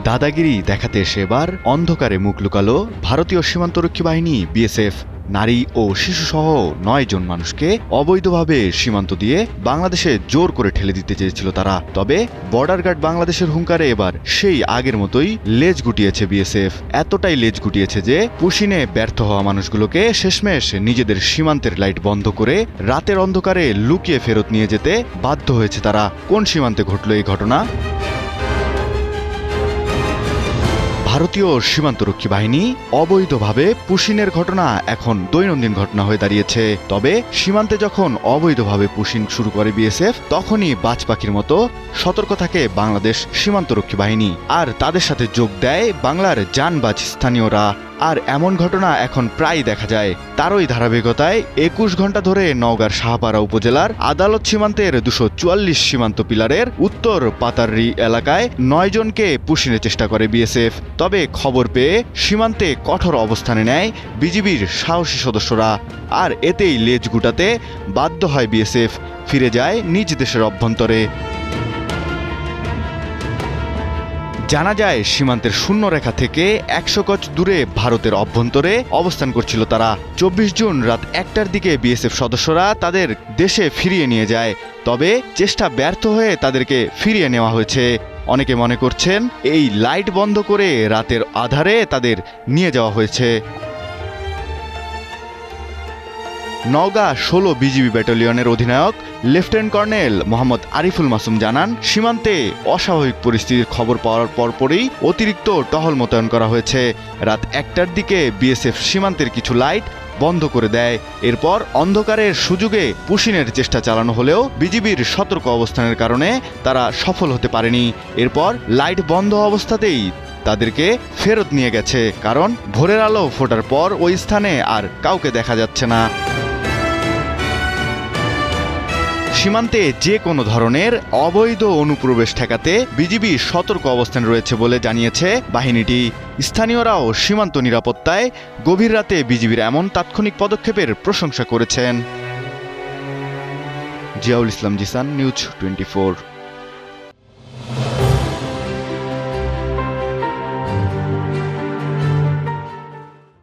দাদাগিরি দেখাতে এসে এবার অন্ধকারে মুখ লুকালো ভারতীয় সীমান্তরক্ষী বাহিনী বিএসএফ। নারী ও শিশুসহ 9 জন মানুষকে অবৈধভাবে সীমান্ত দিয়ে বাংলাদেশে জোর করে ঠেলে দিতে চেয়েছিল তারা। তবে বর্ডার গার্ড বাংলাদেশের হুঙ্কারে এবার সেই আগের মতোই লেজ গুটিয়েছে বিএসএফ। এতটাই লেজ গুটিয়েছে যে পুশিনে ব্যর্থ হওয়া মানুষগুলোকে শেষমেশ নিজেদের সীমান্তের লাইট বন্ধ করে রাতের অন্ধকারে লুকিয়ে ফেরত নিয়ে যেতে বাধ্য হয়েছে তারা। কোন সীমান্তে ঘটল এই ঘটনা? ভারতীয় সীমান্তরক্ষী বাহিনী অবৈধভাবে পুশিনের ঘটনা এখন দৈনন্দিন ঘটনা হয়ে দাঁড়িয়েছে। তবে সীমান্তে যখন অবৈধভাবে পুশিন শুরু করে বিএসএফ, তখনই বাজ পাখির মতো সতর্ক থাকে বাংলাদেশ সীমান্তরক্ষী বাহিনী, আর তাদের সাথে যোগ দেয় বাংলার জানবাজ স্থানীয়রা। আর এমন ঘটনা এখন প্রায় দেখা যায়। তারই ধারাবাহিকতায় 21 ঘন্টা ধরে নওগাঁর শাহপাড়া উপজেলার আদালত সীমান্তের 244 সীমান্ত পিলারের উত্তর পাতাররি এলাকায় 9 জনকে পুশিনের চেষ্টা করে বিএসএফ। তবে খবর পেয়ে সীমান্তে কঠোর অবস্থানে নেয় বিজিবির সাহসী সদস্যরা, আর এতেই লেজ গুটাতে বাধ্য হয় বিএসএফ, ফিরে যায় নিজ দেশের অভ্যন্তরে। জানা যায় সীমান্তের শূন্যরেখা থেকে 100 গজ দূরে ভারতের অভ্যন্তরে অবস্থান করছিল তারা। 24 জুন রাত 1টার দিকে বিএসএফ সদস্যরা তাদের দেশে ফিরিয়ে নিয়ে যায়। তবে চেষ্টা ব্যর্থ হয়ে তাদেরকে ফিরিয়ে নেওয়া হয়েছে। অনেকে মনে করছেন এই লাইট বন্ধ করে রাতের আধারে তাদের নিয়ে যাওয়া হয়েছে। নওগাঁ 16 বিজিবি ব্যাটালিয়নের অধিনায়ক লেফটেন্যান্ট কর্নেল মোহাম্মদ আরিফুল মাসুম জানান, সীমান্তে অস্বাভাবিক পরিস্থিতির খবর পাওয়ার পরপরই অতিরিক্ত টহল মোতায়েন করা হয়েছে। রাত 1টার দিকে বিএসএফ সীমান্তের কিছু লাইট বন্ধ করে দেয়। এরপর অন্ধকারের সুযোগে পুশিনের চেষ্টা চালানো হলেও বিজিবির সতর্ক অবস্থানের কারণে তারা সফল হতে পারেনি। এরপর লাইট বন্ধ অবস্থাতেই তাদেরকে ফেরত নিয়ে গেছে, কারণ ভোরের আলো ফোটার পর ওই স্থানে আর কাউকে দেখা যাচ্ছে না। সীমান্তে যে কোনো ধরনের অবৈধ অনুপ্রবেশ ঠেকাতে বিজিবি সতর্ক অবস্থানে রয়েছে বলে জানিয়েছে বাহিনীটি। স্থানীয়রাও সীমান্ত নিরাপত্তায় গভীর রাতে বিজিবির এমন তাৎক্ষণিক পদক্ষেপের প্রশংসা করেছেন। জিয়াউল ইসলাম জিসান, নিউজ 24।